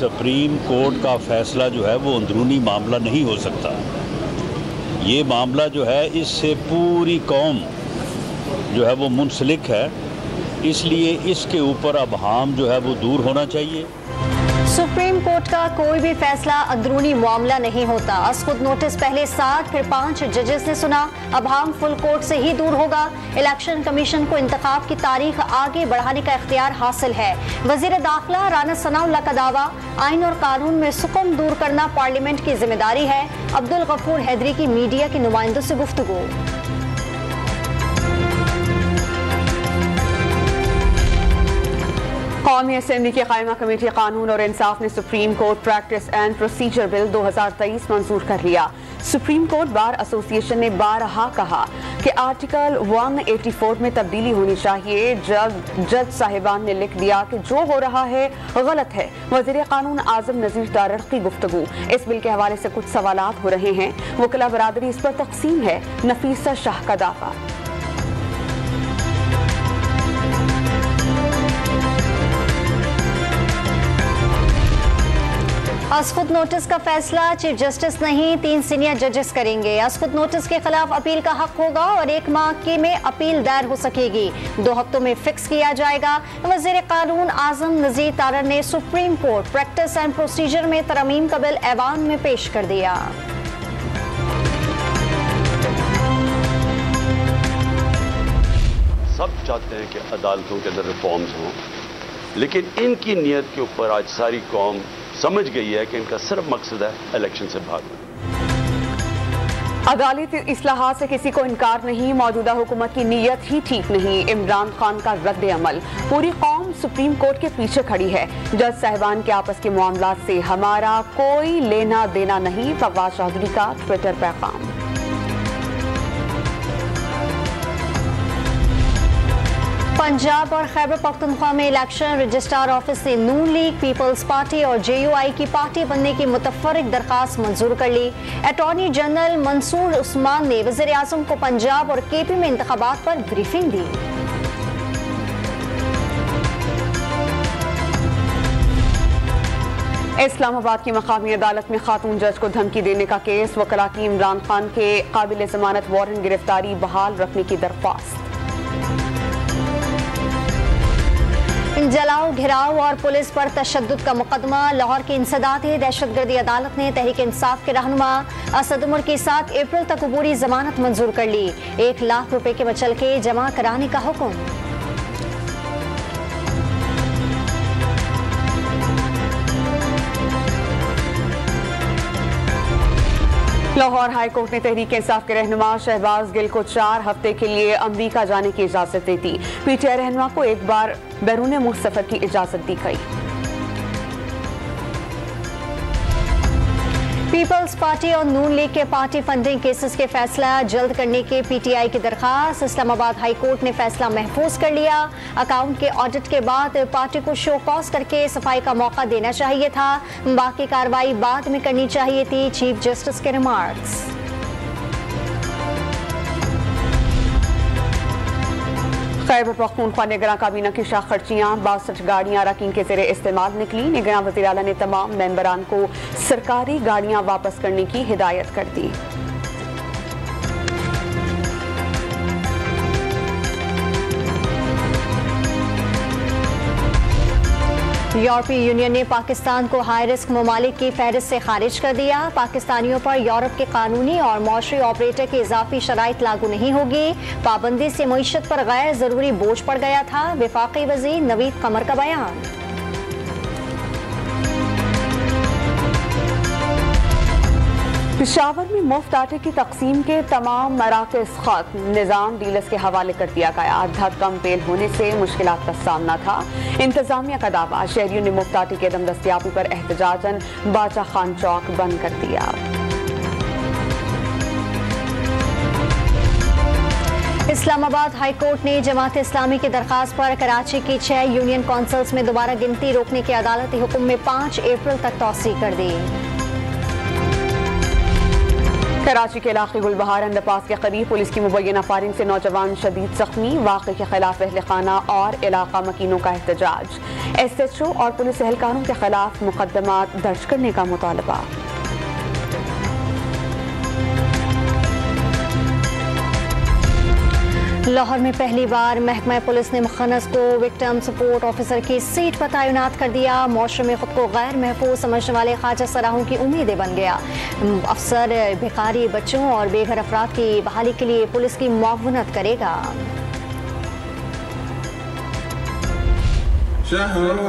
Supreme court का फैसला जो है वो अंदरूनी मामला नहीं हो सकता। ये मामला जो है इससे पूरी कौम जो है वो मुंसलिक है, इसलिए इसके ऊपर अब हम जो है वो दूर होना चाहिए। सुप्रीम कोर्ट का कोई भी फैसला अंदरूनी मामला नहीं होता। खुद नोटिस पहले 7 फिर 5 जजेस ने सुना, अब हम फुल कोर्ट से ही दूर होगा। इलेक्शन कमीशन को इंतखाब की तारीख आगे बढ़ाने का इख्तियार हासिल है। वजीर दाखिला राना सनाउल्लाह का दावा, आइन और कानून में सुकून दूर करना पार्लियामेंट की जिम्मेदारी है। अब्दुल गफूर हैदरी की मीडिया के नुमाइंदों से गुफ्तगू। कौमी असेंबली की कायमा कमेटी कानून और इंसाफ ने supreme court practice and procedure bill 2023 मंजूर कर लिया। सुप्रीम कोर्ट बार एसोसिएशन ने बारहा कहा कि आर्टिकल 184 में तब्दीली होनी चाहिए। जज साहिबान ने लिख दिया कि जो हो रहा है गलत है। वजीर कानून आजम नजीर तारड़ की गुफ्तगू। इस बिल के हवाले से कुछ सवालात हो रहे हैं, वकीला बरादरी इस पर तकसीम है। नफीसा शाह का दावा। खुद नोटिस का फैसला चीफ जस्टिस नहीं 3 सीनियर जजेस करेंगे। खुद नोटिस के खिलाफ अपील का हक होगा और 1 माह के में अपील दायर हो सकेगी। 2 हफ्तों में फिक्स किया जाएगा। वजीर कानून आजम नजीर तारड़ ने supreme court practice and procedure में तरमीम का बिल ऐवान में पेश कर दिया। सब चाहते हैं कि अदालतों के अंदर रिफॉर्म्स हों, लेकिन इनकी नीयत के ऊपर आज सारी कौम समझ गई है कि इनका सिर्फ मकसद है इलेक्शन से भागना। अदालती इस्लाहात से किसी को इनकार नहीं, मौजूदा हुकूमत की नीयत ही ठीक नहीं। इमरान खान का रद्द अमल। पूरी कौम सुप्रीम कोर्ट के पीछे खड़ी है। जज साहिबान के आपस के मामलात से हमारा कोई लेना देना नहीं। फवाद चौधरी का ट्विटर पैगाम। पंजाब और खैबर पख्तूनख्वा में इलेक्शन रजिस्ट्रार ऑफिस ने नून लीग, पीपल्स पार्टी और JUI की पार्टी बनने की मुतफर्रिक दरखास्त मंजूर कर ली। अटॉर्नी जनरल मंसूर उस्मान ने वज़ीर आज़म को पंजाब और KP में इंतखाबात पर ब्रीफिंग दी। इस्लामाबाद की मकामी अदालत में खातून जज को धमकी देने का केस। वकला की इमरान खान के काबिल जमानत वारंट गिरफ्तारी बहाल रखने की दरख्वास्त। जलाओ, घिराव और पुलिस पर तशद्दुद का मुकदमा। लाहौर की इंसदादी दहशतगर्दी अदालत ने तहरीक इंसाफ के रहनुमा असद उमर की 7 अप्रैल तक अबूरी जमानत मंजूर कर ली। 1 लाख रुपए के मचलके जमा कराने का हुक्म। लाहौर हाई कोर्ट ने तहरीक इंसाफ के रहनुमा शहबाज गिल को 4 हफ्ते के लिए अमरीका जाने की इजाजत दे दी। PTI रहनुमा को एक बार बैरून मुल्क सफर की इजाजत दी गई। पीपल्स पार्टी और नून लीग के पार्टी फंडिंग केसेस के फैसला जल्द करने के PTI की दरखास्त। इस्लामाबाद हाई कोर्ट ने फैसला महफूज कर लिया। अकाउंट के ऑडिट के बाद पार्टी को शो कॉज करके सफाई का मौका देना चाहिए था। बाकी कार्रवाई बाद में करनी चाहिए थी। चीफ जस्टिस के रिमार्क्स। खैबर पख्तूनख्वा निगरां काबीना की शाख खर्चियाँ 62 गाड़ियाँ अरकान के ज़ेरे इस्तेमाल निकली। निगरां वज़ीर आला ने तमाम मेंबरान को सरकारी गाड़ियाँ वापस करने की हिदायत कर दी। यूरोपीय यूनियन ने पाकिस्तान को हाई रिस्क ममालिक की फहरिस्त से खारिज कर दिया। पाकिस्तानियों पर यूरोप के कानूनी और मौशरी ऑपरेटर की इजाफी शराइत लागू नहीं होगी। पाबंदी से मईशत पर गैर जरूरी बोझ पड़ गया था। वफाकी वज़ीर नवीद कमर का बयान। पेशावर में मुफ्त आटे की तकसीम के तमाम मराकज़ खत्म। निज़ाम डीलर्स के हवाले कर दिया गया। धक्कम पेल होने से मुश्किलात का सामना था। इंतजामिया का दावा, शहरियों ने मुफ्त आटे की अदम दस्तियाबी पर एहतजाजन बाचा खान चौक बंद कर दिया। इस्लामाबाद हाई कोर्ट ने जमात इस्लामी की दरखास्त पर कराची की 6 यूनियन कौंसल्स में दोबारा गिनती रोकने के अदालती हुक्म में 5 अप्रैल तक तौसीह कर दी। कराची के इलाके गुलबहार अंडरपास के करीब पुलिस की मुबैना फायरिंग से नौजवान शदीद जख्मी। वाक़े के खिलाफ अहले खाना और इलाका मकीनों का एहतजाज। SHO और पुलिस एहलकारों के खिलाफ मुकदमा दर्ज करने का मुतालबा। लाहौर में पहली बार महकमा पुलिस ने मुखन्नस को विक्टिम सपोर्ट ऑफिसर की सीट पर तैनात कर दिया। मौशरे में खुद को गैर महफूज समझने वाले ख्वाजा सराहों की उम्मीदें बन गया। अफसर भिखारी बच्चों और बेघर अफराद की बहाली के लिए पुलिस की मुआवनत करेगा। शहर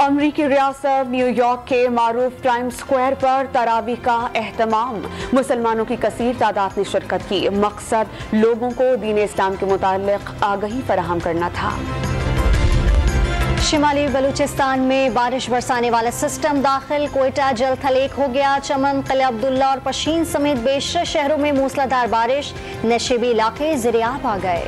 अमरीकी रियासत न्यूयॉर्क के मारूफ टाइम्स स्क्वायर पर तरावी का एहतमाम। मुसलमानों की कसीर तादाद ने शिरकत की। मकसद लोगों को दीन इस्लाम के मुतालिक आगाही फराहम करना था। शिमाली बलूचिस्तान में बारिश बरसाने वाला सिस्टम दाखिल। कोयटा जल थलेक हो गया। चमन, किला अब्दुल्ला और पशीन समेत बेशतर शहरों में मूसलाधार बारिश। नशेबी इलाके ज़िरियाब आ गए।